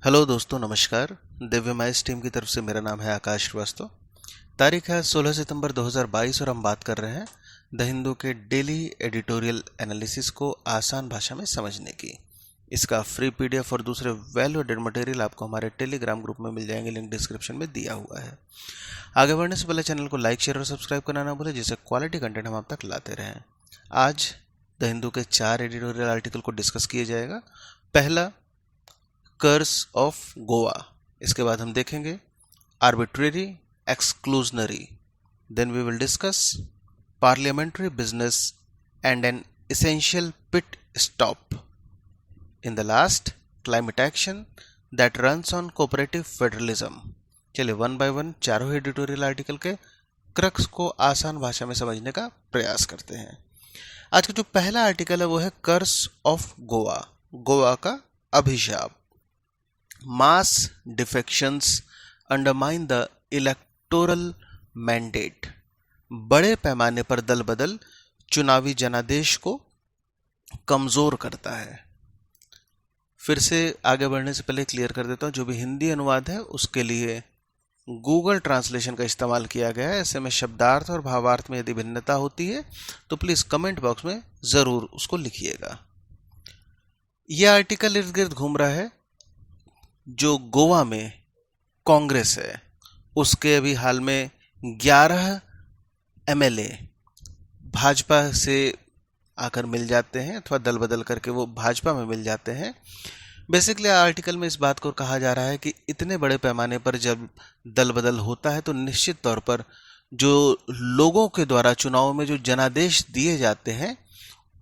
Hello दोस्तों, नमस्कार। दिव्य माइस team की तरफ से मेरा नाम है आकाश श्रीवास्तव। तारीख है 16 सितंबर 2022 और हम बात कर रहे हैं द हिंदू के डेली एडिटोरियल एनालिसिस को आसान भाषा में समझने की। इसका फ्री पीडीएफ और दूसरे वैल्यू एडेड मटेरियल आपको हमारे टेलीग्राम ग्रुप में मिल जाएंगे, लिंक डिस्क्रिप्शन में दिया हुआ है। आगे बढ़ने से पहले चैनल को लाइक, शेयर और सब्सक्राइब करना ना भूलें, जिससे क्वालिटी कंटेंट हम आप तक लाते रहें। आज द हिंदू के 4 एडिटोरियल आर्टिकल को डिस्कस किया जाएगा। पहला, कर्स ऑफ गोवा। इसके बाद हम देखेंगे arbitrary exclusionary. Then we will discuss parliamentary business and an essential pit stop. In the last, climate action that runs on cooperative federalism. चलिए वन बाय वन चारों एडिटोरियल आर्टिकल के क्रक्स को आसान भाषा में समझने का प्रयास करते हैं। आज का जो पहला आर्टिकल है वो है कर्स ऑफ गोवा, गोवा का अभिशाप। Mass defections undermine the electoral mandate. बड़े पैमाने पर दल बदल चुनावी जनादेश को कमजोर करता है। फिर से आगे बढ़ने से पहले क्लियर कर देता हूं, जो भी हिंदी अनुवाद है उसके लिए गूगल ट्रांसलेशन का इस्तेमाल किया गया है। ऐसे में शब्दार्थ और भावार्थ में यदि भिन्नता होती है तो प्लीज कमेंट बॉक्स में जरूर उसको लिखिएगा। यह आर्टिकल इर्द गिर्द घूम रहा है जो गोवा में कांग्रेस है, उसके अभी हाल में 11 एमएलए भाजपा से आकर मिल जाते हैं अथवा दल बदल करके वो भाजपा में मिल जाते हैं। बेसिकली आर्टिकल में इस बात को कहा जा रहा है कि इतने बड़े पैमाने पर जब दल बदल होता है तो निश्चित तौर पर जो लोगों के द्वारा चुनाव में जो जनादेश दिए जाते हैं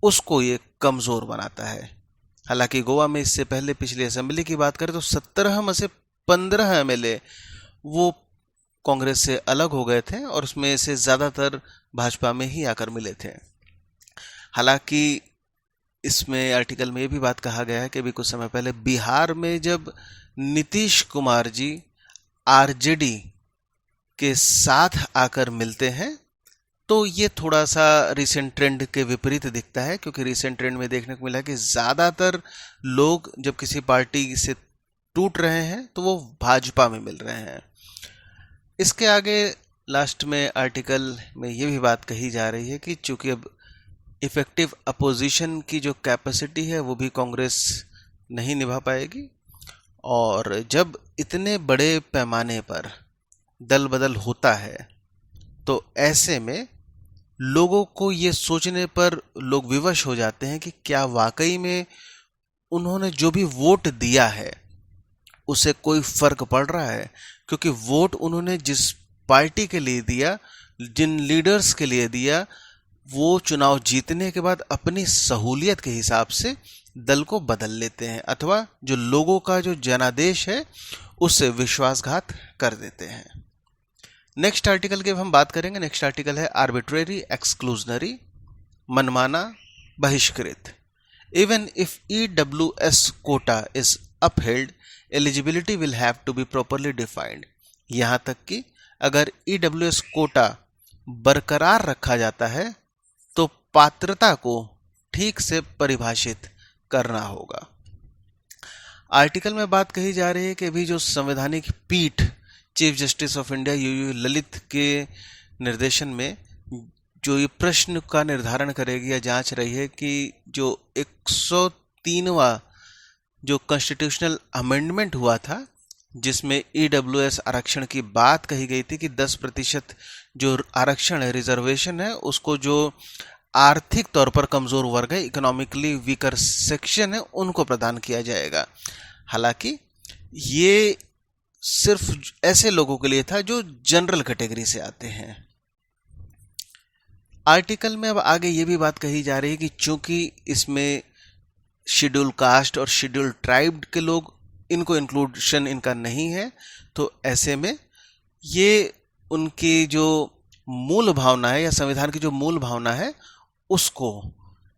उसको ये कमजोर बनाता है। हालांकि गोवा में इससे पहले पिछली असेंबली की बात करें तो 17 में से 15 एमएलए वो कांग्रेस से अलग हो गए थे और उसमें से ज्यादातर भाजपा में ही आकर मिले थे। हालांकि इसमें आर्टिकल में ये भी बात कहा गया है कि अभी कुछ समय पहले बिहार में जब नीतीश कुमार जी आरजेडी के साथ आकर मिलते हैं तो ये थोड़ा सा रिसेंट ट्रेंड के विपरीत दिखता है, क्योंकि रिसेंट ट्रेंड में देखने को मिला कि ज़्यादातर लोग जब किसी पार्टी से टूट रहे हैं तो वो भाजपा में मिल रहे हैं। इसके आगे लास्ट में आर्टिकल में ये भी बात कही जा रही है कि चूंकि अब इफेक्टिव अपोजिशन की जो कैपेसिटी है वो भी कांग्रेस नहीं निभा पाएगी, और जब इतने बड़े पैमाने पर दल बदल होता है तो ऐसे में लोगों को ये सोचने पर लोग विवश हो जाते हैं कि क्या वाकई में उन्होंने जो भी वोट दिया है उसे कोई फर्क पड़ रहा है। क्योंकि वोट उन्होंने जिस पार्टी के लिए दिया, जिन लीडर्स के लिए दिया, वो चुनाव जीतने के बाद अपनी सहूलियत के हिसाब से दल को बदल लेते हैं अथवा जो लोगों का जो जनादेश है उससे विश्वासघात कर देते हैं। नेक्स्ट आर्टिकल की हम बात करेंगे। नेक्स्ट आर्टिकल है आर्बिट्रेरी एक्सक्लूजनरी, मनमाना बहिष्कृत। Even if EWS quota is upheld, eligibility will have to be properly defined. यहां तक कि अगर ईडब्ल्यूएस कोटा बरकरार रखा जाता है तो पात्रता को ठीक से परिभाषित करना होगा। आर्टिकल में बात कही जा रही है कि अभी जो संवैधानिक पीठ chief justice of India UU Lalit के निर्देशन में जो ये प्रश्न का निर्धारण करेगी या जांच रही है कि जो 103वां जो कॉन्स्टिट्यूशनल अमेंडमेंट हुआ था जिसमें ईडब्ल्यूएस आरक्षण की बात कही गई थी कि 10% जो आरक्षण है, रिजर्वेशन है, उसको जो आर्थिक तौर पर कमजोर वर्ग है, इकोनॉमिकली वीकर सेक्शन है, उनको प्रदान किया जाएगा। हालांकि ये सिर्फ ऐसे लोगों के लिए था जो जनरल कैटेगरी से आते हैं। आर्टिकल में अब आगे ये भी बात कही जा रही है कि चूंकि इसमें शेड्यूल कास्ट और शेड्यूल ट्राइब के लोग, इनको इंक्लूशन इनका नहीं है, तो ऐसे में ये उनकी जो मूल भावना है या संविधान की जो मूल भावना है उसको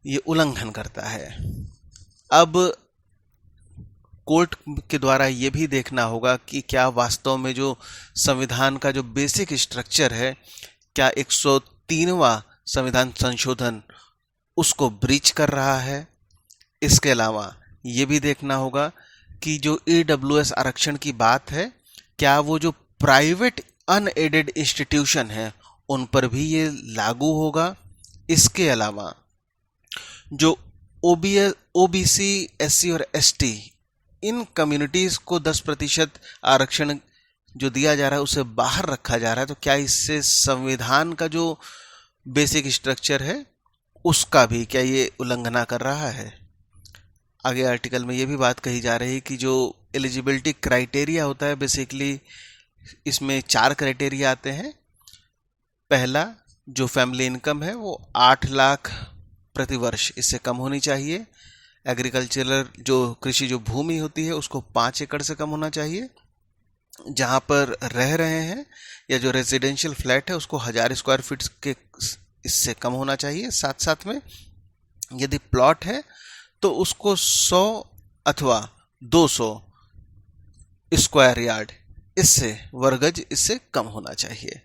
ये उल्लंघन करता है। अब कोर्ट के द्वारा ये भी देखना होगा कि क्या वास्तव में जो संविधान का जो बेसिक स्ट्रक्चर है, क्या 103वां संविधान संशोधन उसको ब्रीच कर रहा है। इसके अलावा ये भी देखना होगा कि जो ईडब्ल्यूएस आरक्षण की बात है, क्या वो जो प्राइवेट अनएडेड इंस्टीट्यूशन है उन पर भी ये लागू होगा? इसके अलावा जो ओबीसी, एससी और एसटी, इन कम्युनिटीज को 10% आरक्षण जो दिया जा रहा है उसे बाहर रखा जा रहा है, तो क्या इससे संविधान का जो बेसिक स्ट्रक्चर है उसका भी क्या ये उल्लंघना कर रहा है? आगे आर्टिकल में ये भी बात कही जा रही है कि जो एलिजिबिलिटी क्राइटेरिया होता है, बेसिकली इसमें 4 क्राइटेरिया आते हैं। पहला, जो फैमिली इनकम है वो 8 लाख प्रति वर्ष इससे कम होनी चाहिए। एग्रीकल्चरल जो कृषि जो भूमि होती है उसको 5 एकड़ से कम होना चाहिए। जहाँ पर रह रहे हैं या जो रेजिडेंशियल फ्लैट है उसको 1000 स्क्वायर फीट के इससे कम होना चाहिए। साथ साथ में यदि प्लॉट है तो उसको 100 अथवा 200 स्क्वायर यार्ड इससे वर्गज इससे कम होना चाहिए।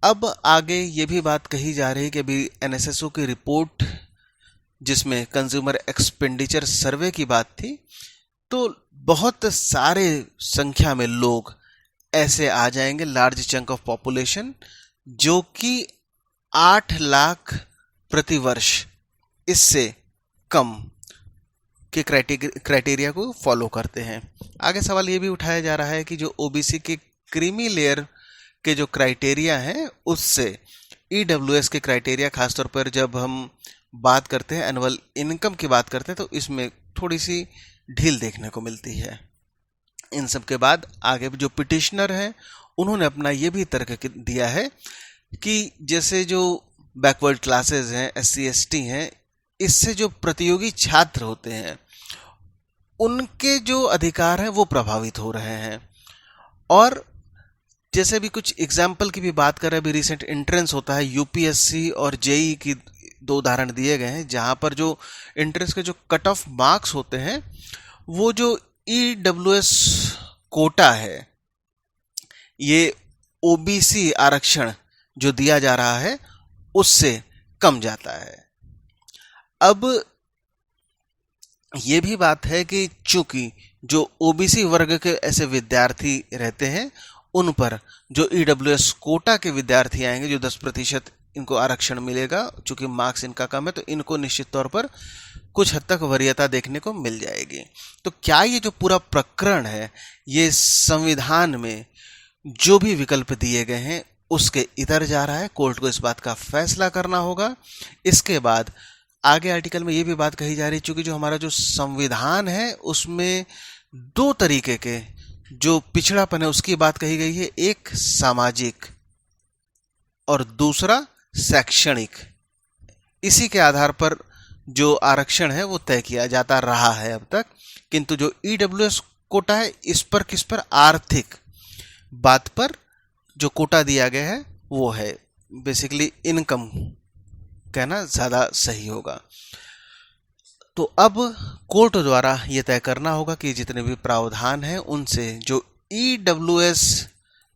अब आगे ये भी बात कही जा रही है कि अभी एनएसएसओ की रिपोर्ट जिसमें कंज्यूमर एक्सपेंडिचर सर्वे की बात थी, तो बहुत सारे संख्या में लोग ऐसे आ जाएंगे, लार्ज चंक ऑफ पॉपुलेशन, जो कि 8 लाख प्रति वर्ष इससे कम के क्राइटेरिया को फॉलो करते हैं। आगे सवाल ये भी उठाया जा रहा है कि जो ओबीसी के क्रीमी लेयर के जो क्राइटेरिया हैं उससे ईडब्ल्यूएस के क्राइटेरिया, खासतौर पर जब हम बात करते हैं एनुअल इनकम की बात करते हैं, तो इसमें थोड़ी सी ढील देखने को मिलती है। इन सब के बाद आगे जो पिटिशनर हैं उन्होंने अपना ये भी तर्क दिया है कि जैसे जो बैकवर्ड क्लासेस हैं, एससी एसटी हैं, इससे जो प्रतियोगी छात्र होते हैं उनके जो अधिकार हैं वो प्रभावित हो रहे हैं। और जैसे भी कुछ एग्जाम्पल की भी बात करें, अभी रिसेंट एंट्रेंस होता है, यूपीएससी और जेई की 2 उदाहरण दिए गए हैं, जहां पर जो एंट्रेंस के जो कट ऑफ मार्क्स होते हैं वो जो ईडब्ल्यूएस कोटा है, ये ओबीसी आरक्षण जो दिया जा रहा है उससे कम जाता है। अब ये भी बात है कि चूंकि जो ओबीसी वर्ग के ऐसे विद्यार्थी रहते हैं उन पर जो ईडब्ल्यूएस कोटा के विद्यार्थी आएंगे, जो 10% इनको आरक्षण मिलेगा, चूंकि मार्क्स इनका कम है, तो इनको निश्चित तौर पर कुछ हद तक वरीयता देखने को मिल जाएगी। तो क्या ये जो पूरा प्रकरण है ये संविधान में जो भी विकल्प दिए गए हैं उसके इधर जा रहा है? कोर्ट को इस बात का फैसला करना होगा। इसके बाद आगे आर्टिकल में ये भी बात कही जा रही है, चूंकि जो हमारा जो संविधान है उसमें 2 तरीके के जो पिछड़ापन है उसकी बात कही गई है, एक सामाजिक और दूसरा शैक्षणिक। इसी के आधार पर जो आरक्षण है वो तय किया जाता रहा है अब तक, किंतु जो ईडब्ल्यूएस कोटा है इस पर किस पर, आर्थिक बात पर जो कोटा दिया गया है वो है, बेसिकली इनकम कहना ज़्यादा सही होगा। तो अब कोर्ट द्वारा ये तय करना होगा कि जितने भी प्रावधान हैं उनसे जो ईडब्ल्यूएस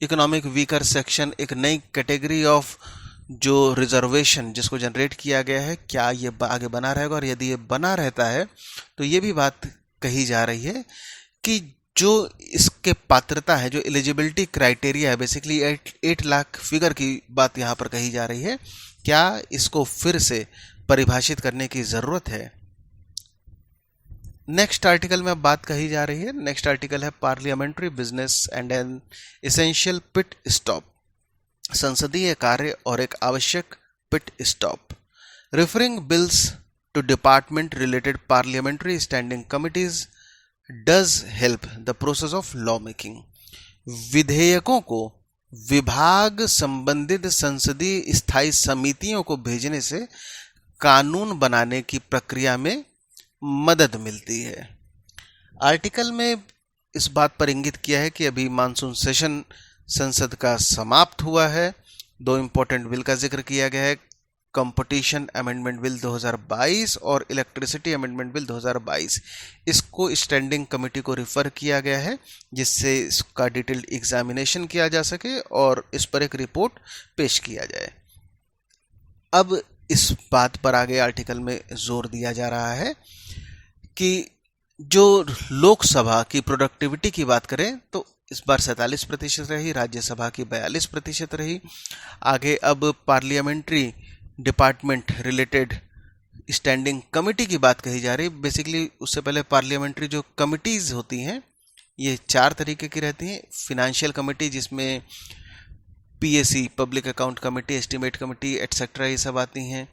इकोनॉमिक वीकर सेक्शन, एक नई कैटेगरी ऑफ जो रिजर्वेशन जिसको जनरेट किया गया है, क्या ये आगे बना रहेगा? और यदि ये बना रहता है तो ये भी बात कही जा रही है कि जो इसके पात्रता है, जो एलिजिबिलिटी क्राइटेरिया है, बेसिकली 8 लाख फिगर की बात यहाँ पर कही जा रही है, क्या इसको फिर से परिभाषित करने की ज़रूरत है? नेक्स्ट आर्टिकल में अब बात कही जा रही है। नेक्स्ट आर्टिकल है parliamentary business and an essential pit stop, संसदीय कार्य और एक आवश्यक pit stop. Referring bills to department related parliamentary standing committees does help the process of law making. विधेयकों को विभाग संबंधित संसदीय स्थायी समितियों को भेजने से कानून बनाने की प्रक्रिया में मदद मिलती है। आर्टिकल में इस बात पर इंगित किया है कि अभी मानसून सेशन संसद का समाप्त हुआ है। 2 इंपॉर्टेंट बिल का जिक्र किया गया है, कंपटीशन अमेंडमेंट बिल 2022 और इलेक्ट्रिसिटी अमेंडमेंट बिल 2022। इसको स्टैंडिंग कमेटी को रिफर किया गया है जिससे इसका डिटेल्ड एग्जामिनेशन किया जा सके और इस पर एक रिपोर्ट पेश किया जाए। अब इस बात पर आगे आर्टिकल में जोर दिया जा रहा है कि जो लोकसभा की प्रोडक्टिविटी की बात करें तो इस बार 47% रही, राज्यसभा की 42% रही। आगे अब parliamentary department related standing committee की बात कही जा रही है। बेसिकली उससे पहले पार्लियामेंट्री जो कमिटीज़ होती हैं ये 4 तरीके की रहती हैं। फिनेंशियल कमेटी जिसमें PAC, public account committee, estimate committee etcetera ये सब आती हैं।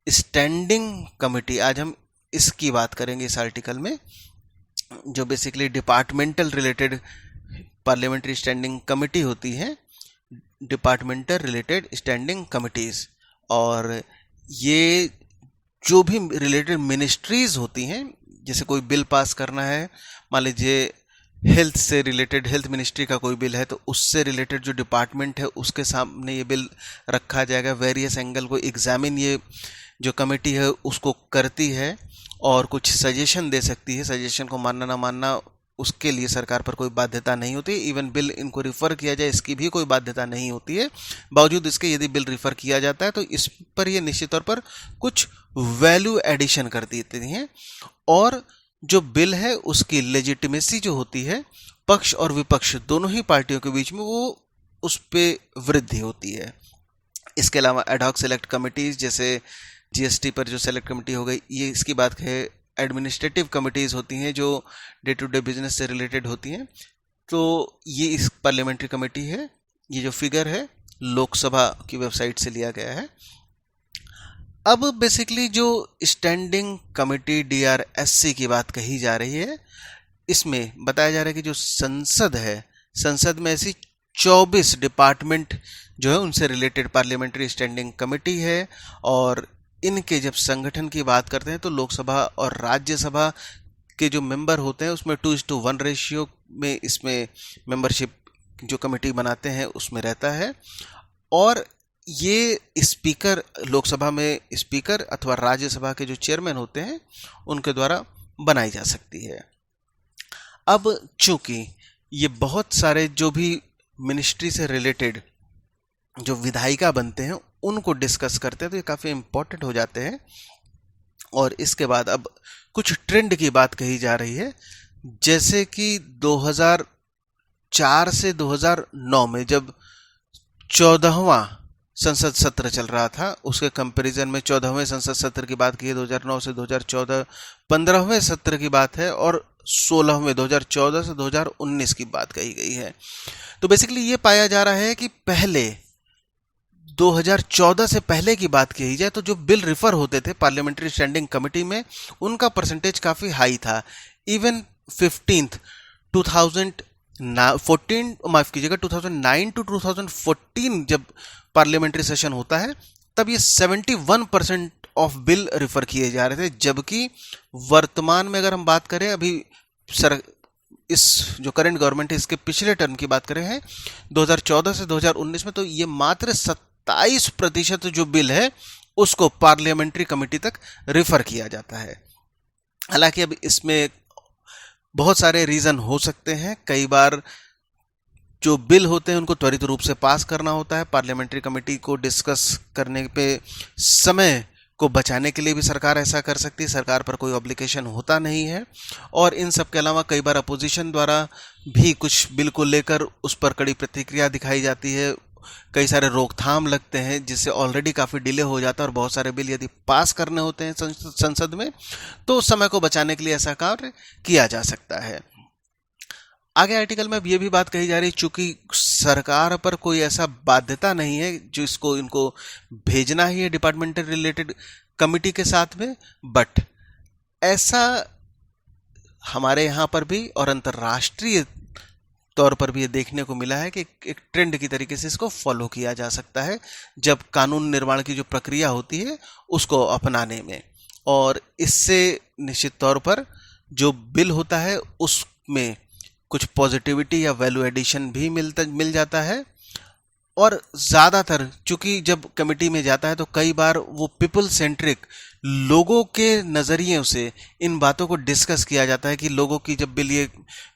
स्टैंडिंग कमेटी, आज हम इसकी बात करेंगे इस आर्टिकल में, जो basically departmental related parliamentary standing committee होती है, डिपार्टमेंटल रिलेटेड स्टैंडिंग कमिटीज़। और ये जो भी रिलेटेड मिनिस्ट्रीज़ होती हैं, जैसे कोई बिल पास करना है, मान लीजिए हेल्थ से रिलेटेड, हेल्थ मिनिस्ट्री का कोई बिल है तो उससे रिलेटेड जो डिपार्टमेंट है उसके सामने ये बिल रखा जाएगा। वेरियस एंगल को एग्जामिन ये जो कमेटी है उसको करती है और कुछ सजेशन दे सकती है। सजेशन को मानना ना मानना उसके लिए सरकार पर कोई बाध्यता नहीं होती। इवन बिल इनको रिफ़र किया जाए इसकी भी कोई बाध्यता नहीं होती है। बावजूद इसके यदि बिल रिफ़र किया जाता है तो इस पर ये निश्चित तौर पर कुछ वैल्यू एडिशन कर देती हैं और जो बिल है उसकी लेजिटिमेसी जो होती है पक्ष और विपक्ष दोनों ही पार्टियों के बीच में वो उस पर वृद्धि होती है। इसके अलावा एडहॉक सेलेक्ट कमिटीज़, जैसे जीएसटी पर जो सेलेक्ट कमेटी हो गई, ये इसकी बात है। एडमिनिस्ट्रेटिव कमिटीज़ होती हैं जो डे टू डे बिजनेस से रिलेटेड होती हैं, तो ये इस पार्लियामेंट्री कमेटी है। ये जो फिगर है लोकसभा की वेबसाइट से लिया गया है। अब बेसिकली जो स्टैंडिंग कमेटी DRSC की बात कही जा रही है, इसमें बताया जा रहा है कि जो संसद है, संसद में ऐसी 24 डिपार्टमेंट जो है उनसे रिलेटेड पार्लियामेंट्री स्टैंडिंग कमेटी है। और इनके जब संगठन की बात करते हैं तो लोकसभा और राज्यसभा के जो मेंबर होते हैं उसमें 2:1 रेशियो में इसमें मेंबरशिप जो कमेटी बनाते हैं उसमें रहता है। और ये स्पीकर, लोकसभा में स्पीकर अथवा राज्यसभा के जो चेयरमैन होते हैं उनके द्वारा बनाई जा सकती है। अब चूंकि ये बहुत सारे जो भी मिनिस्ट्री से रिलेटेड जो विधायिका बनते हैं उनको डिस्कस करते हैं तो ये काफ़ी इम्पोर्टेंट हो जाते हैं। और इसके बाद अब कुछ ट्रेंड की बात कही जा रही है, जैसे कि 2004 से 2009 में जब 14वां संसद सत्र चल रहा था, उसके कंपैरिजन में 14वें संसद सत्र की बात की है 2009 से 2014, 15वें सत्र की बात है और 16वें 2014 से 2019 की बात कही गई है। तो बेसिकली ये पाया जा रहा है कि पहले 2014 से पहले की बात की जाए तो जो बिल रिफर होते थे पार्लियामेंट्री स्टैंडिंग कमेटी में उनका परसेंटेज काफ़ी हाई था। इवन 2009 टू 2014 जब पार्लियामेंट्री सेशन होता है तब ये 71% ऑफ बिल रिफर किए जा रहे थे, जबकि वर्तमान में अगर हम बात करें अभी इस जो करंट गवर्नमेंट है इसके पिछले टर्म की बात करें हैं 2014 से 2019 में, तो ये मात्र 27% जो बिल है उसको पार्लियामेंट्री कमेटी तक रिफर किया जाता है। हालांकि अब इसमें बहुत सारे रीज़न हो सकते हैं। कई बार जो बिल होते हैं उनको त्वरित रूप से पास करना होता है, पार्लियामेंट्री कमेटी को डिस्कस करने पे समय को बचाने के लिए भी सरकार ऐसा कर सकती है, सरकार पर कोई ऑब्लिगेशन होता नहीं है। और इन सब के अलावा कई बार अपोजिशन द्वारा भी कुछ बिल को लेकर उस पर कड़ी प्रतिक्रिया दिखाई जाती है, कई सारे रोकथाम लगते हैं जिससे ऑलरेडी काफ़ी डिले हो जाता है और बहुत सारे बिल यदि पास करने होते हैं संसद में तो समय को बचाने के लिए ऐसा कार्य किया जा सकता है। आगे आर्टिकल में अब ये भी बात कही जा रही है, चूंकि सरकार पर कोई ऐसा बाध्यता नहीं है जो इसको इनको भेजना ही है डिपार्टमेंटल रिलेटेड कमिटी के साथ में, बट ऐसा हमारे यहाँ पर भी और अंतर्राष्ट्रीय तौर पर भी ये देखने को मिला है कि एक ट्रेंड की तरीके से इसको फॉलो किया जा सकता है जब कानून निर्माण की जो प्रक्रिया होती है उसको अपनाने में। और इससे निश्चित तौर पर जो बिल होता है उसमें कुछ पॉजिटिविटी या वैल्यू एडिशन भी मिल जाता है। और ज़्यादातर चूंकि जब कमेटी में जाता है तो कई बार वो पीपल सेंट्रिक लोगों के नज़रिए से इन बातों को डिस्कस किया जाता है कि लोगों की जब बिल ये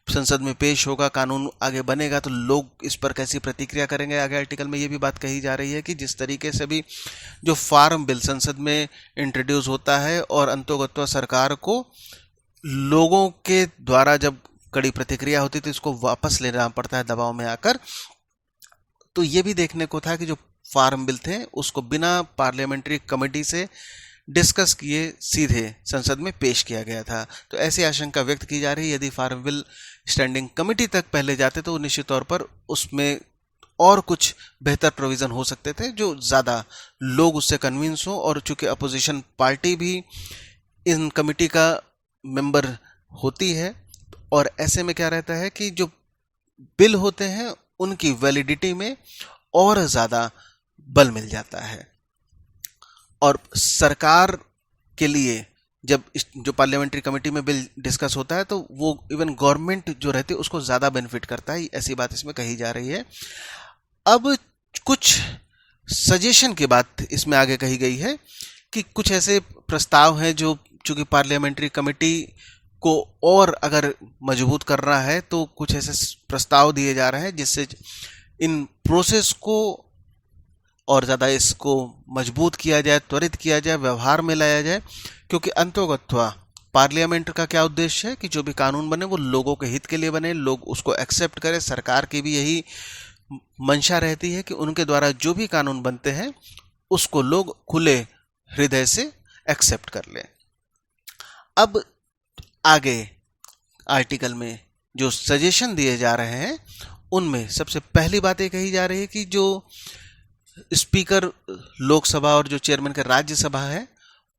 संसद में पेश होगा, कानून आगे बनेगा तो लोग इस पर कैसी प्रतिक्रिया करेंगे। आगे आर्टिकल में ये भी बात कही जा रही है कि जिस तरीके से भी जो फार्म बिल संसद में इंट्रोड्यूस होता है और अंतोगत्वा सरकार को लोगों के द्वारा जब कड़ी प्रतिक्रिया होती तो इसको वापस लेना पड़ता है दबाव में आकर। तो ये भी देखने को था कि जो फार्म बिल थे उसको बिना पार्लियामेंट्री कमेटी से डिस्कस किए सीधे संसद में पेश किया गया था। तो ऐसी आशंका व्यक्त की जा रही है यदि फार्म बिल स्टैंडिंग कमेटी तक पहले जाते तो निश्चित तौर पर उसमें और कुछ बेहतर प्रोविज़न हो सकते थे जो ज़्यादा लोग उससे कन्विंस हो। और चूंकि अपोजिशन पार्टी भी इन कमेटी का मेंबर होती है और ऐसे में क्या रहता है कि जो बिल होते हैं उनकी वैलिडिटी में और ज़्यादा बल मिल जाता है। और सरकार के लिए जब जो पार्लियामेंट्री कमेटी में बिल डिस्कस होता है तो वो इवन गवर्नमेंट जो रहती है उसको ज़्यादा बेनिफिट करता है, ऐसी बात इसमें कही जा रही है। अब कुछ सजेशन की बात इसमें आगे कही गई है कि कुछ ऐसे प्रस्ताव हैं जो चूंकि पार्लियामेंट्री कमेटी को और अगर मजबूत करना है तो कुछ ऐसे प्रस्ताव दिए जा रहे हैं जिससे इन प्रोसेस को और ज़्यादा इसको मजबूत किया जाए, त्वरित किया जाए, व्यवहार में लाया जाए। क्योंकि अंतोगत्वा पार्लियामेंट का क्या उद्देश्य है कि जो भी कानून बने वो लोगों के हित के लिए बने, लोग उसको एक्सेप्ट करें। सरकार की भी यही मंशा रहती है कि उनके द्वारा जो भी कानून बनते हैं उसको लोग खुले हृदय से एक्सेप्ट कर लें। अब आगे आर्टिकल में जो सजेशन दिए जा रहे हैं उनमें सबसे पहली बात ये कही जा रही है कि जो स्पीकर लोकसभा और जो चेयरमैन का राज्यसभा है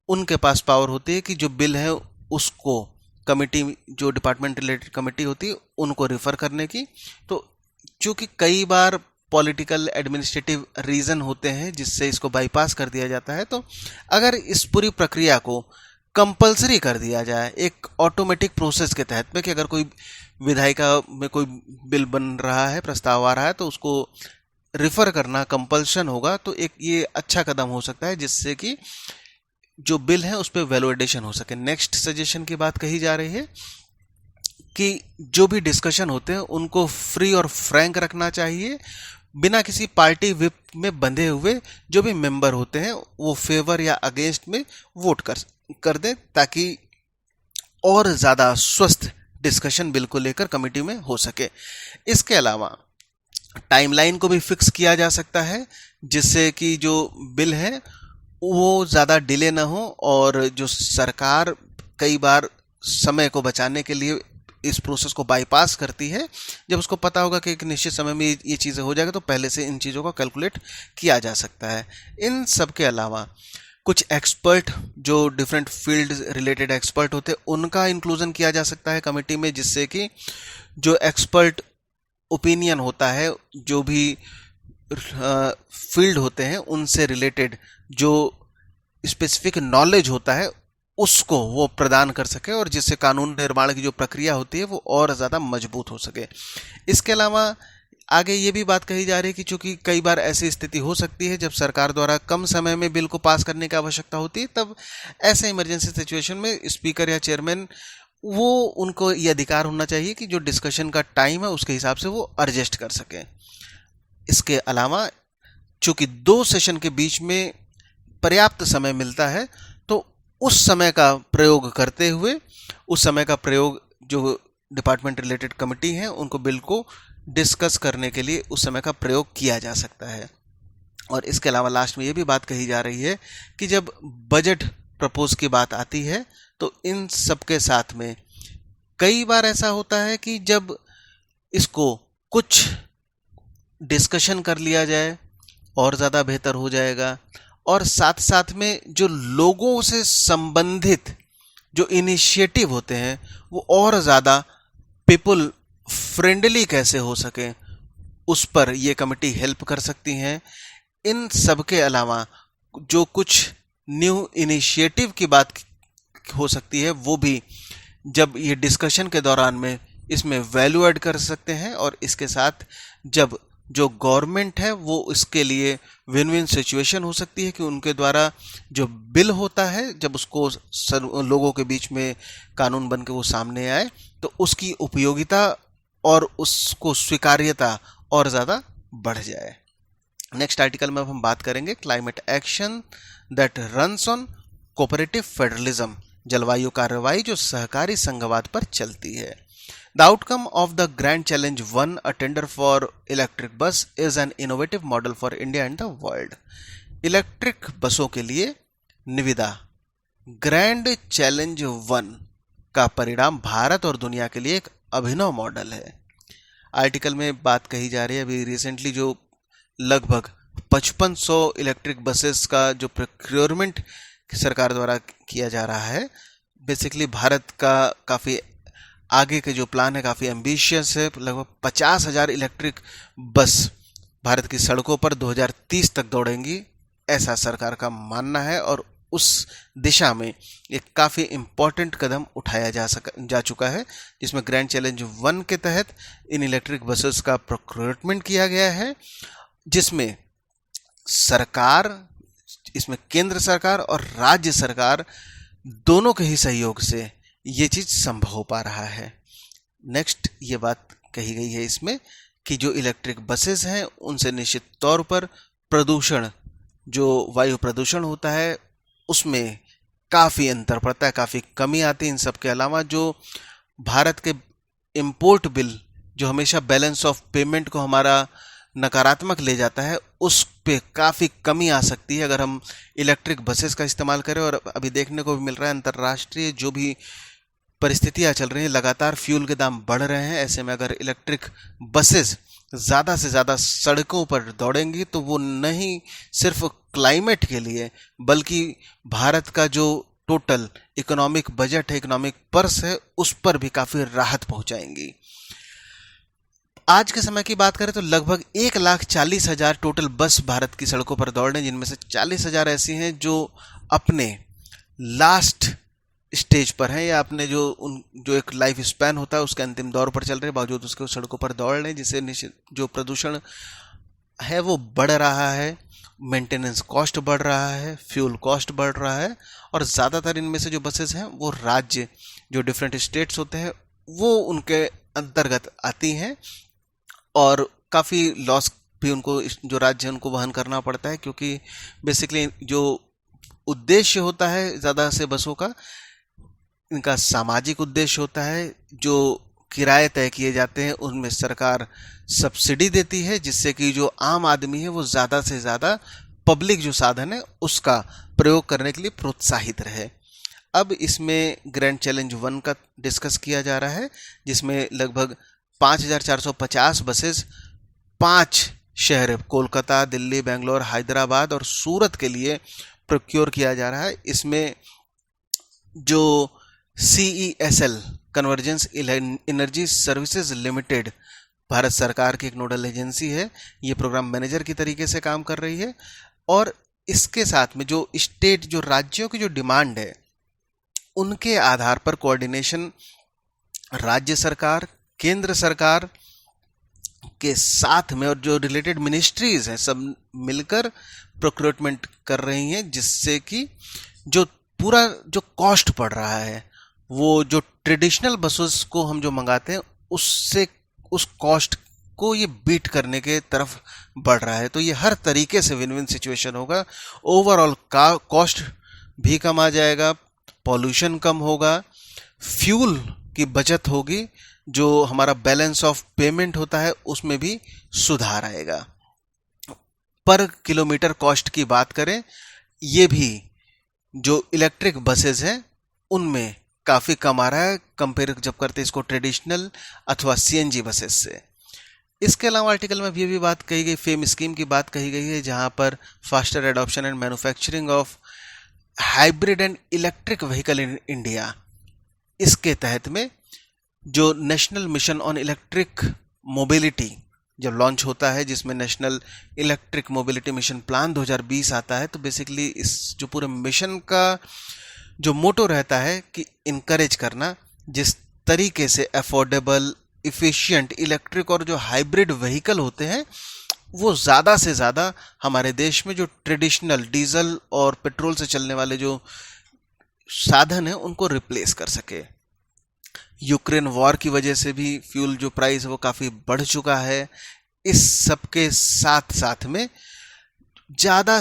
उनके पास पावर होती है कि जो बिल है उसको कमेटी, जो डिपार्टमेंट रिलेटेड कमेटी होती है उनको रिफर करने की। तो चूंकि कई बार पॉलिटिकल एडमिनिस्ट्रेटिव रीजन होते हैं जिससे इसको बाईपास कर दिया जाता है, तो अगर इस पूरी प्रक्रिया को कंपलसरी कर दिया जाए एक ऑटोमेटिक प्रोसेस के तहत में कि अगर कोई विधायिका में कोई बिल बन रहा है, प्रस्ताव आ रहा है तो उसको रिफर करना कंपल्शन होगा, तो एक ये अच्छा कदम हो सकता है जिससे कि जो बिल है उस पर वैलिडेशन हो सके। नेक्स्ट सजेशन की बात कही जा रही है कि जो भी डिस्कशन होते हैं उनको फ्री और फ्रैंक रखना चाहिए, बिना किसी पार्टी विप में बंधे हुए जो भी मेंबर होते हैं वो फेवर या अगेंस्ट में वोट कर दें ताकि और ज़्यादा स्वस्थ डिस्कशन बिल को लेकर कमेटी में हो सके। इसके अलावा टाइमलाइन को भी फिक्स किया जा सकता है जिससे कि जो बिल है वो ज़्यादा डिले ना हो और जो सरकार कई बार समय को बचाने के लिए इस प्रोसेस को बाईपास करती है, जब उसको पता होगा कि एक निश्चित समय में ये चीज़ें हो जाएगा तो पहले से इन चीज़ों का कैलकुलेट किया जा सकता है। इन सब के अलावा कुछ एक्सपर्ट जो डिफरेंट फील्ड रिलेटेड एक्सपर्ट होते हैं उनका इंक्लूजन किया जा सकता है कमेटी में, जिससे कि जो एक्सपर्ट ओपिनियन होता है, जो भी फील्ड होते हैं उनसे रिलेटेड जो स्पेसिफिक नॉलेज होता है उसको वो प्रदान कर सके और जिससे कानून निर्माण की जो प्रक्रिया होती है वो और ज़्यादा मजबूत हो सके। इसके अलावा आगे ये भी बात कही जा रही है कि चूंकि कई बार ऐसी स्थिति हो सकती है जब सरकार द्वारा कम समय में बिल को पास करने की आवश्यकता होती है, तब ऐसे इमरजेंसी सिचुएशन में स्पीकर या चेयरमैन वो उनको ये अधिकार होना चाहिए कि जो डिस्कशन का टाइम है उसके हिसाब से वो एडजस्ट कर सकें। इसके अलावा चूंकि 2 सेशन के बीच में पर्याप्त समय मिलता है तो उस समय का प्रयोग करते हुए, उस समय का प्रयोग जो डिपार्टमेंट रिलेटेड कमेटी है उनको बिल को डिस्कस करने के लिए उस समय का प्रयोग किया जा सकता है। और इसके अलावा लास्ट में ये भी बात कही जा रही है कि जब बजट प्रपोज की बात आती है तो इन सबके साथ में कई बार ऐसा होता है कि जब इसको कुछ डिस्कशन कर लिया जाए और ज़्यादा बेहतर हो जाएगा, और साथ साथ में जो लोगों से संबंधित जो इनिशिएटिव होते हैं वो और ज़्यादा पीपल फ्रेंडली कैसे हो सके उस पर ये कमेटी हेल्प कर सकती हैं। इन सब के अलावा जो कुछ न्यू इनिशिएटिव की बात हो सकती है वो भी जब ये डिस्कशन के दौरान में इसमें वैल्यू ऐड कर सकते हैं, और इसके साथ जब जो गवर्नमेंट है वो इसके लिए विन विन सिचुएशन हो सकती है कि उनके द्वारा जो बिल होता है जब उसको लोगों के बीच में कानून बन के वो सामने आए तो उसकी उपयोगिता और उसको स्वीकार्यता और ज़्यादा बढ़ जाए। नेक्स्ट आर्टिकल में हम बात करेंगे climate action that runs on cooperative federalism, जलवायु कार्रवाई जो सहकारी संघवाद पर चलती है। The outcome of the Grand Challenge 1, a tender for electric bus, is an innovative model for India and the world. Electric बसों के लिए निविदा ग्रैंड चैलेंज 1 का परिणाम भारत और दुनिया के लिए एक अभिनव मॉडल है। आर्टिकल में बात कही जा रही है अभी रिसेंटली जो लगभग 5500 इलेक्ट्रिक बसेस का जो प्रोक्योरमेंट सरकार द्वारा किया जा रहा है, बेसिकली भारत का काफ़ी आगे के जो प्लान है काफ़ी एम्बिशियस है। लगभग 50,000 इलेक्ट्रिक बस भारत की सड़कों पर 2030 तक दौड़ेंगी, ऐसा सरकार का मानना है और उस दिशा में एक काफ़ी इम्पॉर्टेंट कदम उठाया जा चुका है, जिसमें ग्रैंड चैलेंज 1 के तहत इन इलेक्ट्रिक बसेस का प्रोक्योरमेंट किया गया है, जिसमें सरकार, इसमें केंद्र सरकार और राज्य सरकार दोनों के ही सहयोग से ये चीज़ संभव हो पा रहा है। नेक्स्ट ये बात कही गई है इसमें कि जो इलेक्ट्रिक बसेस हैं उनसे निश्चित तौर पर प्रदूषण, जो वायु प्रदूषण होता है उसमें काफ़ी अंतर पड़ता है, काफ़ी कमी आती है। इन सब के अलावा जो भारत के इम्पोर्ट बिल जो हमेशा बैलेंस ऑफ पेमेंट को हमारा नकारात्मक ले जाता है, उस पे काफ़ी कमी आ सकती है अगर हम इलेक्ट्रिक बसेस का इस्तेमाल करें। और अभी देखने को भी मिल रहा है अंतर्राष्ट्रीय जो भी परिस्थितियाँ चल रही हैं, लगातार फ्यूल के दाम बढ़ रहे हैं। ऐसे में अगर इलेक्ट्रिक बसेस ज़्यादा से ज़्यादा सड़कों पर दौड़ेंगी तो वो नहीं सिर्फ क्लाइमेट के लिए बल्कि भारत का जो टोटल इकोनॉमिक बजट है, इकोनॉमिक पर्स है, उस पर भी काफ़ी राहत पहुंचाएंगी। आज के समय की बात करें तो लगभग 1,40,000 टोटल बस भारत की सड़कों पर दौड़ रहे हैं, जिनमें से 40,000 ऐसी हैं जो अपने लास्ट स्टेज पर हैं या अपने जो एक लाइफ स्पैन होता है उसके अंतिम दौर पर चल रहे हैं, बावजूद उसके सड़कों पर दौड़ रहे हैं, जिससे निश्चित जो प्रदूषण है वो बढ़ रहा है, मेंटेनेंस कॉस्ट बढ़ रहा है, फ्यूल कॉस्ट बढ़ रहा है। और ज़्यादातर इनमें से जो बसेस हैं वो राज्य, जो डिफरेंट स्टेट्स होते हैं वो उनके अंतर्गत आती हैं और काफ़ी लॉस भी उनको, जो राज्य है उनको वहन करना पड़ता है, क्योंकि बेसिकली जो उद्देश्य होता है ज़्यादा से बसों का, इनका सामाजिक उद्देश्य होता है। जो किराए तय किए जाते हैं उनमें सरकार सब्सिडी देती है, जिससे कि जो आम आदमी है वो ज़्यादा से ज़्यादा पब्लिक जो साधन है उसका प्रयोग करने के लिए प्रोत्साहित रहे। अब इसमें ग्रैंड चैलेंज 1 का डिस्कस किया जा रहा है, जिसमें लगभग 5,450 बसेस 5 शहर कोलकाता, दिल्ली, बेंगलोर, हैदराबाद और सूरत के लिए प्रोक्योर किया जा रहा है। इसमें जो CESL convergence energy services limited Bharat सरकार की एक नोडल एजेंसी है, ये प्रोग्राम मैनेजर की तरीके से काम कर रही है। और इसके साथ में जो स्टेट, जो राज्यों की जो डिमांड है उनके आधार पर कोऑर्डिनेशन राज्य सरकार, केंद्र सरकार के साथ में और जो रिलेटेड मिनिस्ट्रीज हैं सब मिलकर प्रोक्योरमेंट कर रही हैं, जिससे कि जो पूरा जो कॉस्ट पड़ रहा है वो जो ट्रेडिशनल बसेस को हम जो मंगाते हैं उससे, उस कॉस्ट को ये बीट करने के तरफ बढ़ रहा है। तो ये हर तरीके से विन विन सिचुएशन होगा। ओवरऑल का कॉस्ट भी कम आ जाएगा, पॉल्यूशन कम होगा, फ्यूल की बचत होगी, जो हमारा बैलेंस ऑफ पेमेंट होता है उसमें भी सुधार आएगा। पर किलोमीटर कॉस्ट की बात करें, ये भी जो इलेक्ट्रिक बसेस हैं उनमें काफ़ी कम आ रहा है कंपेयर जब करते हैं इसको ट्रेडिशनल अथवा CNG बसेस से। इसके अलावा आर्टिकल में भी बात कही गई, फेम स्कीम की बात कही गई है, जहां पर faster adoption and manufacturing of hybrid and electric vehicle in India, इसके तहत में जो national mission on electric mobility जब लॉन्च होता है, जिसमें national electric mobility mission plan 2020 आता है, तो बेसिकली इस जो पूरे मिशन का जो मोटो रहता है कि इनकरेज करना जिस तरीके से अफोर्डेबल, इफ़िशिएंट इलेक्ट्रिक और जो हाइब्रिड व्हीकल होते हैं वो ज़्यादा से ज़्यादा हमारे देश में जो ट्रेडिशनल डीजल और पेट्रोल से चलने वाले जो साधन हैं उनको रिप्लेस कर सके। यूक्रेन वॉर की वजह से भी फ्यूल जो प्राइस है वो काफ़ी बढ़ चुका है। इस सब के साथ साथ में ज़्यादा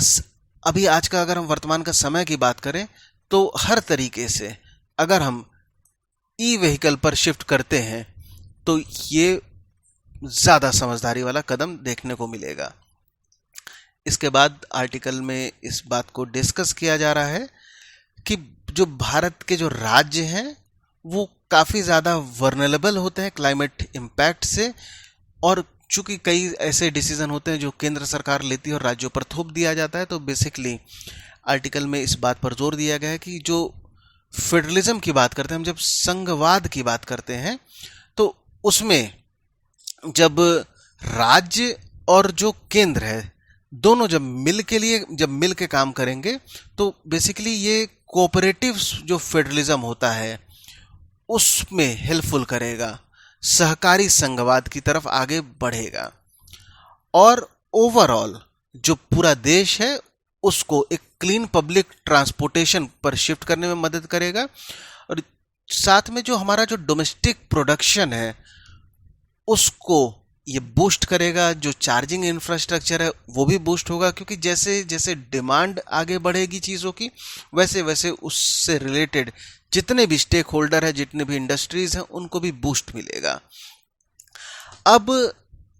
अभी आज का अगर हम वर्तमान का समय की बात करें तो हर तरीके से अगर हम ई व्हीकल पर शिफ्ट करते हैं तो ये ज़्यादा समझदारी वाला कदम देखने को मिलेगा। इसके बाद आर्टिकल में इस बात को डिस्कस किया जा रहा है कि जो भारत के जो राज्य हैं वो काफ़ी ज़्यादा वर्नरेबल होते हैं क्लाइमेट इम्पैक्ट से, और चूंकि कई ऐसे डिसीजन होते हैं जो केंद्र सरकार लेती है और राज्यों पर थोप दिया जाता है, तो बेसिकली आर्टिकल में इस बात पर जोर दिया गया है कि जो फेडरलिज्म की बात करते हैं, हम जब संघवाद की बात करते हैं, तो उसमें जब राज्य और जो केंद्र है दोनों जब मिल के काम करेंगे तो बेसिकली ये कोऑपरेटिव जो फेडरलिज्म होता है उसमें हेल्पफुल करेगा, सहकारी संघवाद की तरफ आगे बढ़ेगा और ओवरऑल जो पूरा देश है उसको एक क्लीन पब्लिक ट्रांसपोर्टेशन पर शिफ्ट करने में मदद करेगा। और साथ में जो हमारा जो डोमेस्टिक प्रोडक्शन है उसको ये बूस्ट करेगा, जो चार्जिंग इंफ्रास्ट्रक्चर है वो भी बूस्ट होगा, क्योंकि जैसे जैसे डिमांड आगे बढ़ेगी चीज़ों की वैसे वैसे उससे रिलेटेड जितने भी स्टेक होल्डर है, जितने भी इंडस्ट्रीज हैं, उनको भी बूस्ट मिलेगा। अब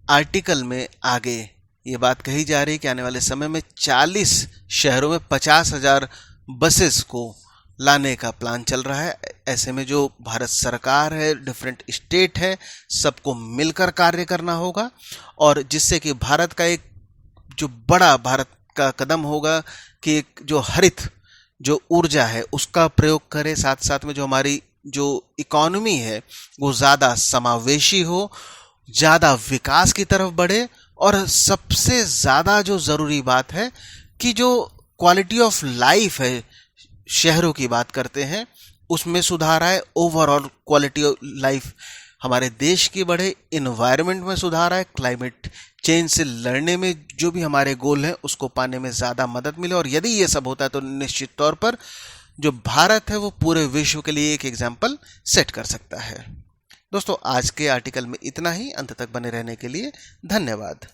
आर्टिकल में आगे ये बात कही जा रही है कि आने वाले समय में 40 शहरों में 50,000 बसेस को लाने का प्लान चल रहा है। ऐसे में जो भारत सरकार है, डिफरेंट स्टेट है, सबको मिलकर कार्य करना होगा, और जिससे कि भारत का एक जो बड़ा भारत का कदम होगा कि एक जो हरित जो ऊर्जा है उसका प्रयोग करें, साथ साथ में जो हमारी जो इकोनॉमी है वो ज़्यादा समावेशी हो, ज़्यादा विकास की तरफ बढ़े, और सबसे ज़्यादा जो ज़रूरी बात है कि जो क्वालिटी ऑफ लाइफ है, शहरों की बात करते हैं, उसमें सुधार आए, ओवरऑल क्वालिटी ऑफ लाइफ हमारे देश की बढ़े, इन्वायरमेंट में सुधार आए, क्लाइमेट चेंज से लड़ने में जो भी हमारे गोल हैं उसको पाने में ज़्यादा मदद मिले। और यदि ये सब होता है तो निश्चित तौर पर जो भारत है वो पूरे विश्व के लिए एक एग्जाम्पल सेट कर सकता है। दोस्तों, आज के आर्टिकल में इतना ही। अंत तक बने रहने के लिए धन्यवाद।